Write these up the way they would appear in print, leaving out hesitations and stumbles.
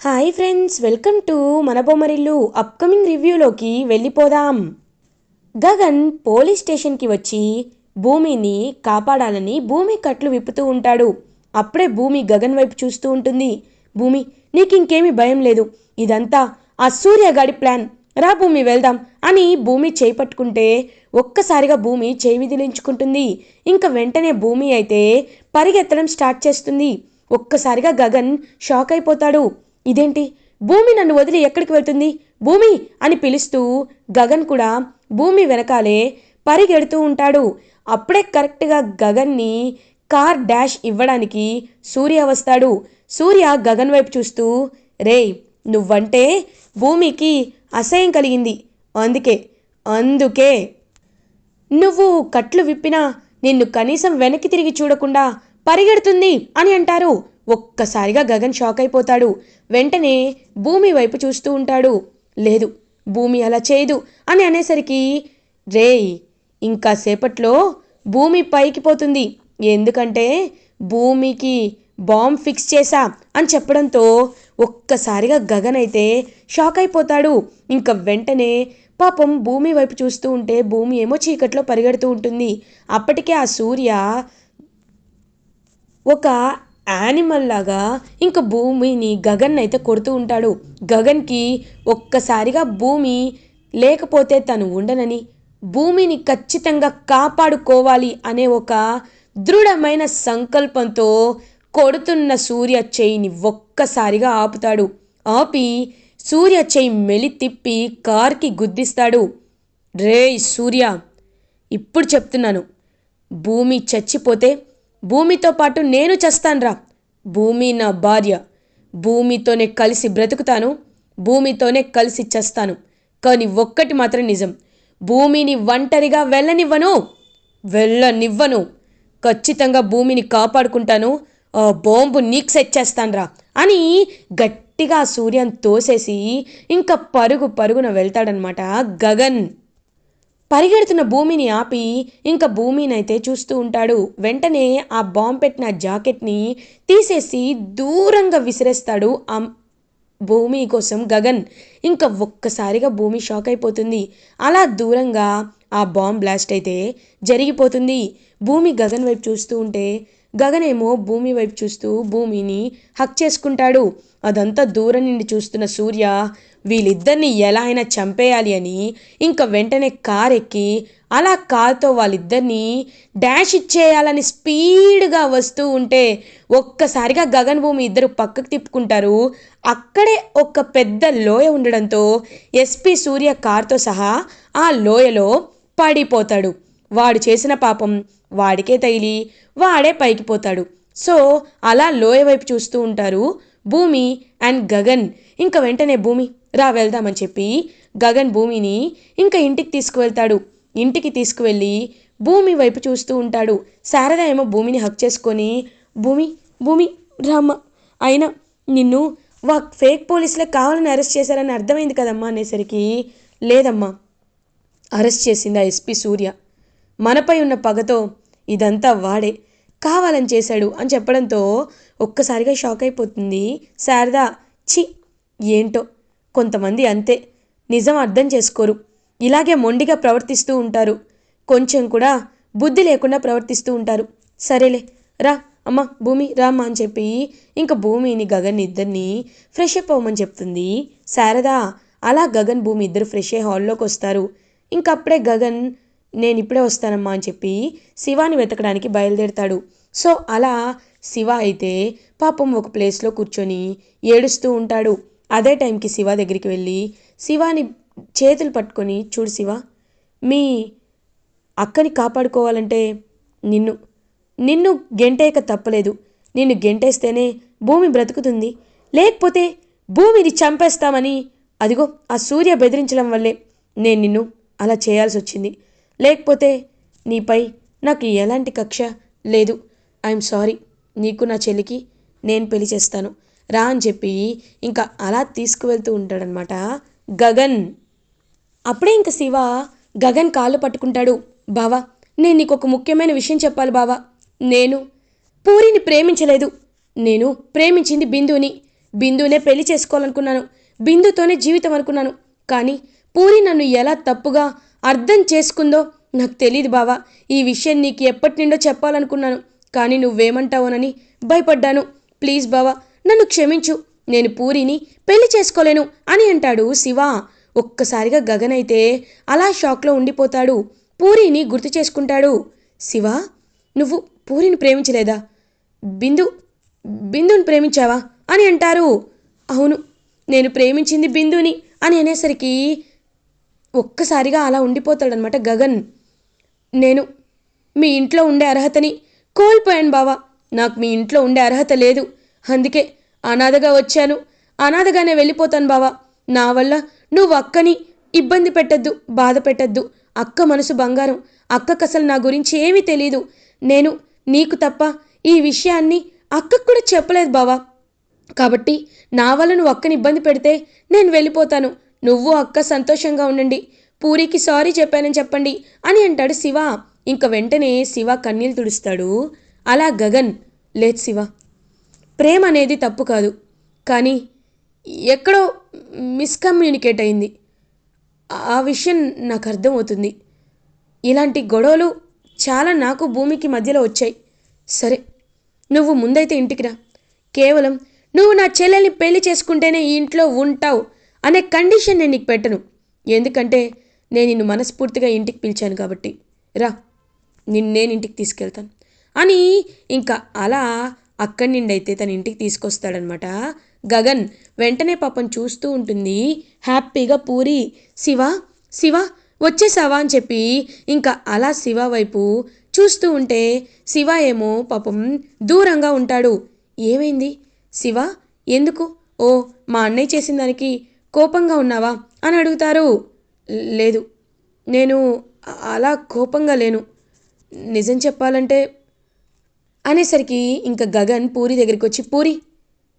Hi friends, welcome to మన Bommarillu. Upcoming రివ్యూలోకి వెళ్ళిపోదాం. Gagan police స్టేషన్కి వచ్చి భూమిని కాపాడాలని భూమి కట్లు విప్పుతూ ఉంటాడు. అప్పుడే భూమి గగన్ వైపు చూస్తూ ఉంటుంది. భూమి, నీకు ఇంకేమీ భయం లేదు, ఇదంతా ఆ సూర్యగాడి ప్లాన్, రా భూమి వెళ్దాం అని భూమి చేయి పట్టుకుంటే ఒక్కసారిగా భూమి చేయి విదిలించుకుంటుంది. ఇంకా వెంటనే భూమి అయితే పరిగెత్తడం స్టార్ట్ చేస్తుంది. ఒక్కసారిగా గగన్ షాక్ అయిపోతాడు. ఇదేంటి, భూమి నన్ను వదిలి ఎక్కడికి వెళ్తుంది, భూమి అని పిలుస్తూ గగన్ కూడా భూమి వెనకాలే పరిగెడుతూ ఉంటాడు. అప్పుడే కరెక్ట్గా గగన్ని కార్ డాష్ ఇవ్వడానికి సూర్య వస్తాడు. సూర్య గగన్ వైపు చూస్తూ, రేయ్, నువ్వంటే భూమికి అసహ్యం కలిగింది, అందుకే అందుకే నువ్వు కట్లు విప్పినా నిన్ను కనీసం వెనక్కి తిరిగి చూడకుండా పరిగెడుతుంది అని అంటారు. ఒక్కసారిగా గగన్ షాక్ అయిపోతాడు. వెంటనే భూమి వైపు చూస్తూ ఉంటాడు. లేదు, భూమి అలా చేయదు అని అనేసరికి, రేయ్, ఇంకా సేపట్లో భూమి పైకి పోతుంది, ఎందుకంటే భూమికి బాంబ్ ఫిక్స్ చేశా అని చెప్పడంతో ఒక్కసారిగా గగన్ అయితే షాక్ అయిపోతాడు. ఇంకా వెంటనే పాపం భూమి వైపు చూస్తూ ఉంటే భూమి ఏమో చీకట్లో పరిగెడుతూ ఉంటుంది. అప్పటికే ఆ సూర్య ఒక యానిమల్ లాగా ఇంకా భూమిని గగన్ అయితే కొడుతూ ఉంటాడు. గగన్కి ఒక్కసారిగా భూమి లేకపోతే తను ఉండనని, భూమిని ఖచ్చితంగా కాపాడుకోవాలి అనే ఒక దృఢమైన సంకల్పంతో కొడుతున్న సూర్య చెయ్యిని ఒక్కసారిగా ఆపుతాడు. ఆపి సూర్య చెయ్యి మెలి తిప్పి కార్కి గుద్దిస్తాడు. రేయ్ సూర్య, ఇప్పుడు చెప్తున్నాను, భూమి చచ్చిపోతే భూమితో పాటు నేను చస్తాన్రా. భూమి నా భార్య, భూమితోనే కలిసి బ్రతుకుతాను, భూమితోనే కలిసి చస్తాను. కానీ ఒక్కటి మాత్రం నిజం, భూమిని ఒంటరిగా వెళ్ళనివ్వను. ఖచ్చితంగా భూమిని కాపాడుకుంటాను. ఆ బాంబు నీకు సెట్ చేస్తాన్రా అని గట్టిగా సూర్యని తోసేసి ఇంకా పరుగున వెళ్తాడనమాట గగన్. పరిగెడుతున్న భూమిని ఆపి ఇంకా భూమినైతే చూస్తూ ఉంటాడు. వెంటనే ఆ బాంబు పెట్టిన జాకెట్ని తీసేసి దూరంగా విసిరేస్తాడు ఆ భూమి కోసం గగన్. ఇంకా ఒక్కసారిగా భూమి షాక్ అయిపోతుంది. అలా దూరంగా ఆ బాంబ్ బ్లాస్ట్ అయితే జరిగిపోతుంది. భూమి గగన్ వైపు చూస్తూ ఉంటే గగన్ ఏమో భూమి వైపు చూస్తూ భూమిని హక్ చేసుకుంటాడు. అదంతా దూరం నుండి చూస్తున్న సూర్య వీళ్ళిద్దరిని ఎలా అయినా చంపేయాలి అని ఇంకా వెంటనే కార్ ఎక్కి అలా కార్తో వాళ్ళిద్దరినీ డాష్ ఇచ్చేయాలని స్పీడ్గా వస్తూ ఉంటే ఒక్కసారిగా గగన్ భూమి ఇద్దరు పక్కకు తిప్పుకుంటారు. అక్కడే ఒక పెద్ద లోయ ఉండడంతో ఎస్పీ సూర్య కార్తో సహా ఆ లోయలో పడిపోతాడు. వాడు చేసిన పాపం వాడికే తగిలి వాడే పైకి పోతాడు. సో అలా లోయ వైపు చూస్తూ ఉంటారు భూమి అండ్ గగన్. ఇంకా వెంటనే భూమి, రా వెళ్దామని చెప్పి గగన్ భూమిని ఇంకా ఇంటికి తీసుకువెళ్తాడు. ఇంటికి తీసుకువెళ్ళి భూమి వైపు చూస్తూ ఉంటాడు. శారద ఏమో భూమిని హక్ చేసుకొని, భూమి రామ్మ, అయినా నిన్ను ఫేక్ పోలీసులే కావాలని అరెస్ట్ చేశారని అర్థమైంది కదమ్మా అనేసరికి, లేదమ్మా, అరెస్ట్ చేసింది ఆ ఎస్పీ సూర్య, మనపై ఉన్న పగతో ఇదంతా వాడే కావాలని చేశాడు అని చెప్పడంతో ఒక్కసారిగా షాక్ అయిపోతుంది శారద. ఛీ, ఏంటో కొంతమంది అంతే, నిజం అర్థం చేసుకోరు, ఇలాగే మొండిగా ప్రవర్తిస్తూ ఉంటారు, కొంచెం కూడా బుద్ధి లేకుండా ప్రవర్తిస్తూ ఉంటారు. సరేలే, రా అమ్మ భూమి రామ్మ అని చెప్పి ఇంకా భూమిని గగన్ ఇద్దరిని ఫ్రెష్ అప్ అవ్వమని చెప్తుంది శారద. అలా గగన్ భూమి ఇద్దరు ఫ్రెష్ అయ్యి హాల్లోకి వస్తారు. ఇంకప్పుడే గగన్, నేను ఇప్పుడే వస్తానమ్మా అని చెప్పి శివాని వెతకడానికి బయలుదేరుతాడు. సో అలా శివ అయితే పాపం ఒక ప్లేస్లో కూర్చొని ఏడుస్తూ ఉంటాడు. అదే టైంకి శివ దగ్గరికి వెళ్ళి శివాని చేతులు పట్టుకొని, చూడు శివ, మీ అక్కని కాపాడుకోవాలంటే నిన్ను గెంటేయక తప్పలేదు. నిన్ను గెంటేస్తేనే భూమి బ్రతుకుతుంది, లేకపోతే భూమిని చంపేస్తామని అదిగో ఆ సూర్య బెదిరించడం వల్లే నేను నిన్ను అలా చేయాల్సి వచ్చింది. లేకపోతే నీపై నాకు ఎలాంటి కక్ష లేదు. ఐఎమ్ సారీ, నీకు నా చెల్లికి నేను పెళ్లి చేస్తాను రా అని చెప్పి ఇంకా అలా తీసుకువెళ్తూ ఉంటాడనమాట గగన్. అప్పుడే ఇంక శివ గగన్ కాళ్ళు పట్టుకుంటాడు. బావా, నేను నీకు ఒక ముఖ్యమైన విషయం చెప్పాలి బావా. నేను పూరిని ప్రేమించలేదు, నేను ప్రేమించింది బిందుని. బిందునే పెళ్లి చేసుకోవాలనుకున్నాను, బిందుతోనే జీవితం అనుకున్నాను. కానీ పూరి నన్ను ఎలా తప్పుగా అర్థం చేసుకుందో నాకు తెలియదు బావా. ఈ విషయం నీకు ఎప్పటి నుండో చెప్పాలనుకున్నాను, కానీ నువ్వేమంటావోనని భయపడ్డాను. ప్లీజ్ బావా, నన్ను క్షమించు. నేను పూరిని పెళ్లి చేసుకోలేను అని అంటాడు శివ. ఒక్కసారిగా గగన్ అయితే అలా షాక్లో ఉండిపోతాడు. పూరిని గుర్తు చేసుకుంటాడు. శివ, నువ్వు పూరిని ప్రేమించలేదా? బిందు బిందుని ప్రేమించావా అని అంటారు. అవును, నేను ప్రేమించింది బిందుని అని అనేసరికి ఒక్కసారిగా అలా ఉండిపోతాడనమాట గగన్. నేను మీ ఇంట్లో ఉండే అర్హతని కోల్పోయాను బావా. నాకు మీ ఇంట్లో ఉండే అర్హత లేదు. అందుకే అనాథగా వచ్చాను, అనాథగానే వెళ్ళిపోతాను బావా. నా వల్ల నువ్వు అక్కని ఇబ్బంది పెట్టద్దు, బాధ పెట్టద్దు. అక్క మనసు బంగారం. అక్కకు అసలు నా గురించి ఏమీ తెలీదు. నేను నీకు తప్ప ఈ విషయాన్ని అక్కకు కూడా చెప్పలేదు బావా. కాబట్టి నా వల్ల నువ్వు అక్కని ఇబ్బంది పెడితే నేను వెళ్ళిపోతాను. నువ్వు అక్క సంతోషంగా ఉండండి. పూరికి సారీ చెప్పానని చెప్పండి అని అంటాడు శివ. ఇంక వెంటనే శివ కన్నీళ్ళు తుడుస్తాడు. అలా గగన్, లేదు శివ, ప్రేమ అనేది తప్పు కాదు, కానీ ఎక్కడో మిస్కమ్యూనికేట్ అయింది. ఆ విషయం నాకు అర్థమవుతుంది. ఇలాంటి గొడవలు చాలా నాకు భూమికి మధ్యలో వచ్చాయి. సరే, నువ్వు ముందైతే ఇంటికి రా. కేవలం నువ్వు నా చెల్లెల్ని పెళ్లి చేసుకుంటేనే ఈ ఇంట్లో ఉంటావు అనే కండిషన్ నేను నీకు పెట్టను. ఎందుకంటే నేను నిన్ను మనస్ఫూర్తిగా ఇంటికి పిలిచాను కాబట్టి. రా, నేను ఇంటికి తీసుకెళ్తాను అని ఇంకా అలా అక్కడి నుండి అయితే తన ఇంటికి తీసుకొస్తాడనమాట గగన్. వెంటనే పాపం చూస్తూ ఉంటుంది హ్యాపీగా పూరి. శివ, శివ వచ్చేసావా అని చెప్పి ఇంకా అలా శివ వైపు చూస్తూ ఉంటే శివ ఏమో పాపం దూరంగా ఉంటాడు. ఏమైంది శివ, ఎందుకు? ఓ, మా అన్నయ్య చేసిన దానికి కోపంగా ఉన్నావా అని అడుగుతారు. లేదు, నేను అలా కోపంగా లేను. నిజం చెప్పాలంటే అనేసరికి ఇంకా గగన్ పూరి దగ్గరికి వచ్చి, పూరి,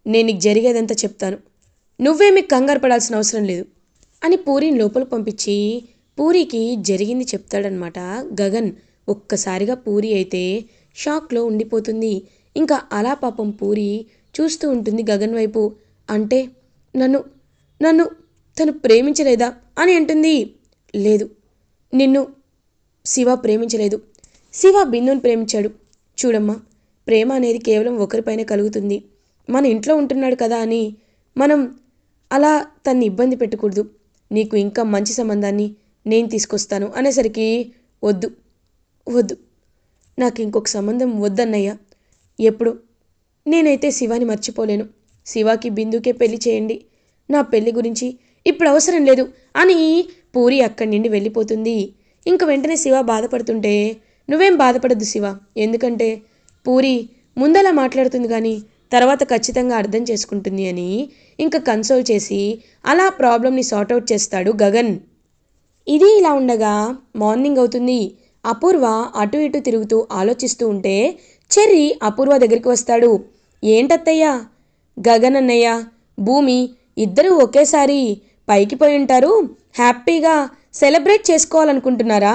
నేను నీకు జరిగేదంతా చెప్తాను, నువ్వేమీ కంగారు పడాల్సిన అవసరం లేదు అని పూరిని లోపల పంపించి పూరికి జరిగింది చెప్తాడనమాట గగన్. ఒక్కసారిగా పూరి అయితే షాక్లో ఉండిపోతుంది. ఇంకా అలా పాపం పూరి చూస్తూ ఉంటుంది గగన్ వైపు. అంటే నన్ను నన్ను తను ప్రేమించలేదా అని అంటుంది. లేదు, నిన్ను శివ ప్రేమించలేదు. శివ బిందుని ప్రేమించాడు. చూడమ్మా, ప్రేమ అనేది కేవలం ఒకరిపైన కలుగుతుంది. మన ఇంట్లో ఉంటున్నాడు కదా అని మనం అలా తన్ని ఇబ్బంది పెట్టకూడదు. నీకు ఇంకా మంచి సంబంధాన్ని నేను తీసుకొస్తాను అనేసరికి, వద్దు వద్దు, నాకు ఇంకొక సంబంధం వద్దన్నయ్యా. ఎప్పుడు నేనైతే శివాని మర్చిపోలేను. శివాకి బిందుకే పెళ్లి చేయండి. నా పెళ్లి గురించి ఇప్పుడు అవసరం లేదు అని పూరి అక్కడి నుండి వెళ్ళిపోతుంది. ఇంక వెంటనే శివ బాధపడుతుంటే, నువ్వేం బాధపడద్దు శివ, ఎందుకంటే పూరి ముందలా మాట్లాడుతుంది కానీ తర్వాత ఖచ్చితంగా అర్థం చేసుకుంటుంది అని ఇంకా కన్సోల్ చేసి అలా ప్రాబ్లమ్ని సార్ట్అవుట్ చేస్తాడు గగన్. ఇది ఇలా ఉండగా మార్నింగ్ అవుతుంది. అపూర్వ అటు ఇటు తిరుగుతూ ఆలోచిస్తూ ఉంటే చెర్రీ అపూర్వ దగ్గరికి వస్తాడు. ఏంటత్తయ్యా, గగన్ అన్నయ్య, భూమి ఇద్దరూ ఒకేసారి పైకి పోయి ఉంటారు, హ్యాపీగా సెలబ్రేట్ చేసుకోవాలనుకుంటున్నారా?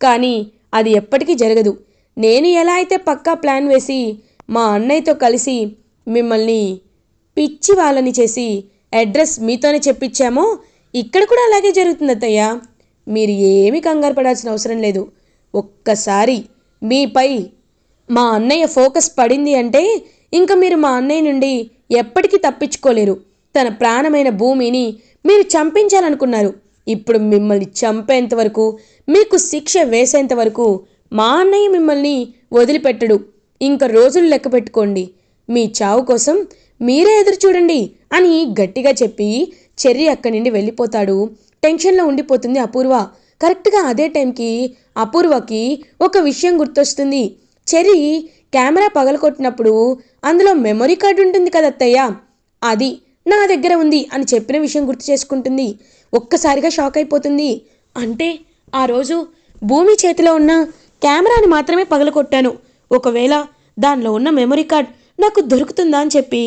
కానీ అది ఎప్పటికీ జరగదు. నేను ఎలా అయితే పక్కా ప్లాన్ వేసి మా అన్నయ్యతో కలిసి మిమ్మల్ని పిచ్చి వాళ్ళని చేసి అడ్రస్ మీతోనే చెప్పించామో ఇక్కడ కూడా అలాగే జరుగుతుంది అత్తయ్య. మీరు ఏమీ కంగారు పడాల్సిన అవసరం లేదు. ఒక్కసారి మీపై మా అన్నయ్య ఫోకస్ పడింది అంటే ఇంకా మీరు మా అన్నయ్య నుండి ఎప్పటికీ తప్పించుకోలేరు. తన ప్రాణమైన భూమిని మీరు చంపించాలనుకున్నారు. ఇప్పుడు మిమ్మల్ని చంపేంత వరకు, మీకు శిక్ష వేసేంత వరకు మా అన్నయ్య మిమ్మల్ని వదిలిపెట్టడు. ఇంక రోజులు లెక్క పెట్టుకోండి. మీ చావు కోసం మీరే ఎదురు చూడండి అని గట్టిగా చెప్పి చెర్రీ అక్కడి నుండి వెళ్ళిపోతాడు. టెన్షన్లో ఉండిపోతుంది అపూర్వ. కరెక్ట్గా అదే టైంకి అపూర్వకి ఒక విషయం గుర్తొస్తుంది. చెర్రీ కెమెరా పగలకొట్టినప్పుడు అందులో మెమరీ కార్డు ఉంటుంది కదా అత్తయ్య, అది నా దగ్గర ఉంది అని చెప్పిన విషయం గుర్తు చేసుకుంటుంది. ఒక్కసారిగా షాక్ అయిపోతుంది. అంటే ఆ రోజు భూమి చేతిలో ఉన్న కెమెరాని మాత్రమే పగలకొట్టాను. ఒకవేళ దానిలో ఉన్న మెమరీ కార్డ్ నాకు దొరుకుతుందా అని చెప్పి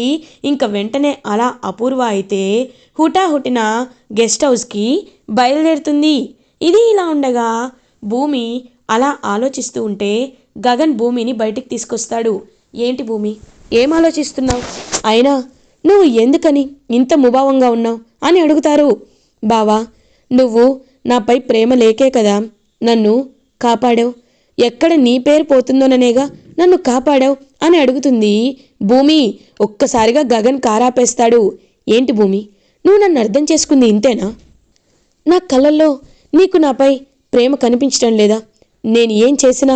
ఇంకా వెంటనే అలా అపూర్వ అయితే హుటాహుటిన గెస్ట్ హౌస్కి బయలుదేరుతుంది. ఇది ఇలా ఉండగా భూమి అలా ఆలోచిస్తూ ఉంటే గగన్ భూమిని బయటికి తీసుకొస్తాడు. ఏంటి భూమి, ఏం ఆలోచిస్తున్నావు? అయినా నువ్వు ఎందుకని ఇంత ముభావంగా ఉన్నావు అని అడుగుతారు. బావా, నువ్వు నాపై ప్రేమ లేకే కదా నన్ను కాపాడావు, ఎక్కడ నీ పేరు పోతుందోననేగా నన్ను కాపాడావు అని అడుగుతుంది భూమి. ఒక్కసారిగా గగన్ కారాపేస్తాడు. ఏంటి భూమి, నువ్వు నన్ను అర్థం చేసుకుంది ఇంతేనా? నా కళ్ళల్లో నీకు నాపై ప్రేమ కనిపించడం లేదా? నేను ఏం చేసినా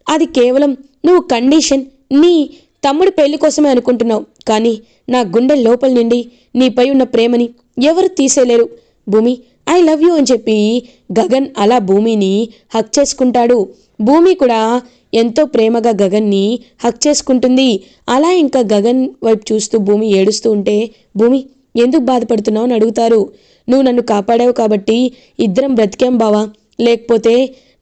అది కేవలం నువ్వు కండిషన్ నీ తమ్ముడి పెళ్లి కోసమే అనుకుంటున్నావు, కానీ నా గుండె లోపల నుండి నీపై ఉన్న ప్రేమని ఎవరు తీసేయలేరు. భూమి, ఐ లవ్ యూ అని చెప్పి గగన్ అలా భూమిని హక్ చేసుకుంటాడు. భూమి కూడా ఎంతో ప్రేమగా గగన్ని హక్ చేసుకుంటుంది. అలా ఇంకా గగన్ వైపు చూస్తూ భూమి ఏడుస్తూ ఉంటే, భూమి ఎందుకు బాధపడుతున్నావు అని అడుగుతారు. నువ్వు నన్ను కాపాడావు కాబట్టి ఇద్దరం బ్రతికాం బావా, లేకపోతే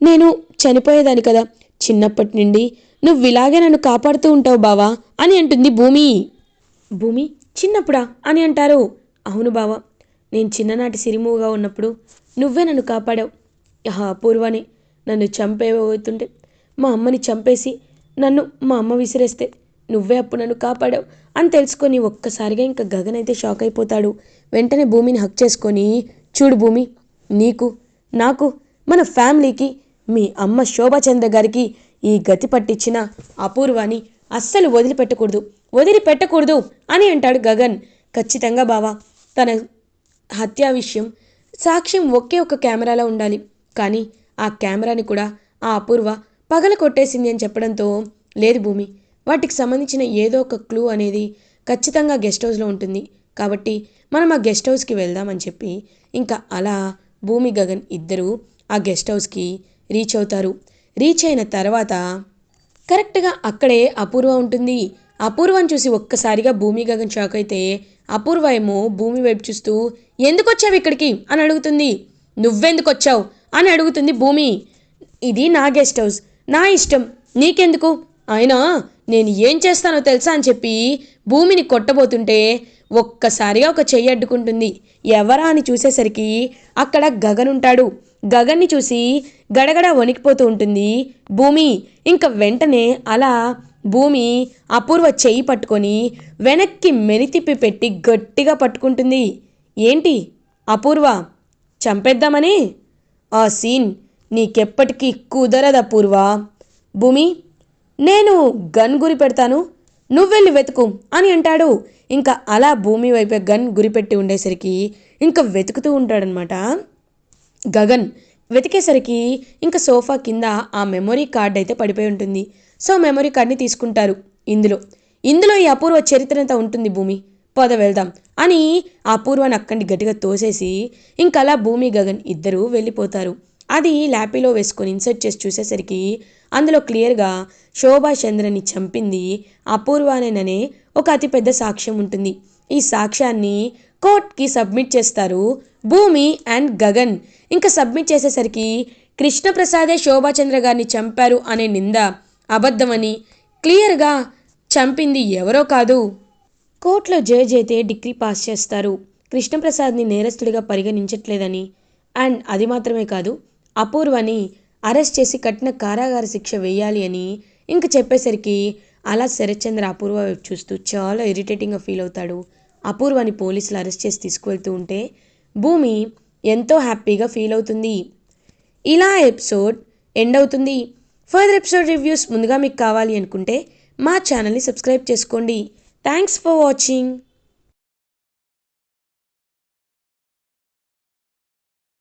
నేను చనిపోయేదాన్ని కదా. చిన్నప్పటి నుండి నువ్వు ఇలాగే నన్ను కాపాడుతూ ఉంటావు బావా అని అంటుంది భూమి. భూమి, చిన్నప్పుడా అని అంటారు. అవును బావా, నేను చిన్ననాటి సిరిమూగా ఉన్నప్పుడు నువ్వే నన్ను కాపాడావు. అపూర్వని నన్ను చంపేవుతుంటే మా అమ్మని చంపేసి నన్ను మా అమ్మ విసిరేస్తే నువ్వే అప్పుడు నన్ను కాపాడావు అని తెలుసుకొని ఒక్కసారిగా ఇంకా గగన్ అయితే షాక్ అయిపోతాడు. వెంటనే భూమిని హక్ చేసుకొని, చూడు భూమి, నీకు నాకు మన ఫ్యామిలీకి మీ అమ్మ శోభాచంద్ర గారికి ఈ గతి పట్టించిన అపూర్వాని అస్సలు వదిలిపెట్టకూడదు అని అంటాడు గగన్. ఖచ్చితంగా బావా, తన హత్య విషయం సాక్ష్యం ఒకే ఒక కెమెరాలో ఉండాలి, కానీ ఆ కెమెరాని కూడా ఆ అపూర్వ పగల కొట్టేసింది అని చెప్పడంతో, లేదు భూమి, వాటికి సంబంధించిన ఏదో ఒక క్లూ అనేది ఖచ్చితంగా గెస్ట్ హౌస్లో ఉంటుంది, కాబట్టి మనం ఆ గెస్ట్ హౌస్కి వెళ్దామని చెప్పి ఇంకా అలా భూమి గగన్ ఇద్దరూ ఆ గెస్ట్ హౌస్కి రీచ్ అవుతారు. రీచ్ అయిన తర్వాత కరెక్ట్గా అక్కడే అపూర్వ ఉంటుంది. అపూర్వని చూసి ఒక్కసారిగా భూమి గగన్ షాక్ అయితే, అపూర్వ ఏమో భూమి వైపు చూస్తూ ఎందుకు వచ్చావు ఇక్కడికి అని అడుగుతుంది. నువ్వెందుకు వచ్చావు అని అడుగుతుంది భూమి. ఇది నా గెస్ట్ హౌస్, నా ఇష్టం, నీకెందుకు? అయినా నేను ఏం చేస్తానో తెలుసా అని చెప్పి భూమిని కొట్టబోతుంటే ఒక్కసారిగా ఒక చెయ్యి అడ్డుకుంటుంది. ఎవరా అని చూసేసరికి అక్కడ గగన్ ఉంటాడు. గగన్ని చూసి గడగడ వణికిపోతూ ఉంటుంది భూమి. ఇంకా వెంటనే అలా భూమి అపూర్వ చెయ్యి పట్టుకొని వెనక్కి మెలితిప్పి పెట్టి గట్టిగా పట్టుకుంటుంది. ఏంటి అపూర్వ, చంపేద్దామని? ఆ సీన్ నీకెప్పటికీ కుదరదు అపూర్వ. భూమి, నేను గన్ గురి పెడతాను, నువ్వెళ్ళి వెతుకు అని అంటాడు. ఇంకా అలా భూమి వైపే గన్ గురిపెట్టి ఉండేసరికి ఇంకా వెతుకుతూ ఉంటాడనమాట గగన్. వెతికేసరికి ఇంకా సోఫా కింద ఆ మెమొరీ కార్డ్ అయితే పడిపోయి ఉంటుంది. సో మెమొరీ కార్డ్ని తీసుకుంటారు. ఇందులో ఈ అపూర్వ చరిత్రంతా ఉంటుంది భూమి, పద వెళ్దాం అని అపూర్వని అక్కడిని గట్టిగా తోసేసి ఇంకా అలా భూమి గగన్ ఇద్దరూ వెళ్ళిపోతారు. అది ల్యాపీలో వేసుకొని ఇన్సర్ట్ చేసి చూసేసరికి అందులో క్లియర్గా శోభాచంద్రని చంపింది అపూర్వనేననే ఒక అతిపెద్ద సాక్ష్యం ఉంటుంది. ఈ సాక్ష్యాన్ని కోర్ట్కి సబ్మిట్ చేస్తారు భూమి అండ్ గగన్. ఇంకా సబ్మిట్ చేసేసరికి కృష్ణప్రసాదే శోభాచంద్ర గారిని చంపారు అనే నింద అబద్ధమని క్లియర్గా చంపింది ఎవరో కాదు. కోర్టులో జడ్జి అయితే డిగ్రీ పాస్ చేస్తారు. కృష్ణప్రసాద్ని నేరస్తుడిగా పరిగణించట్లేదని, అండ్ అది మాత్రమే కాదు, అపూర్వని అరెస్ట్ చేసి కఠిన కారాగార శిక్ష వేయాలి అని ఇంక చెప్పేసరికి అలా శరత్చంద్ర అపూర్వ వైపు చూస్తూ చాలా ఇరిటేటింగ్గా ఫీల్ అవుతాడు. అపూర్వని పోలీసులు అరెస్ట్ చేసి తీసుకువెళ్తూ ఉంటే భూమి ఎంతో హ్యాపీగా ఫీల్ అవుతుంది. ఇలా ఎపిసోడ్ ఎండ్ అవుతుంది. ఫర్దర్ ఎపిసోడ్ రివ్యూస్ ముందుగా మీకు కావాలి అనుకుంటే మా ఛానల్ని సబ్స్క్రైబ్ చేసుకోండి. Thanks for watching.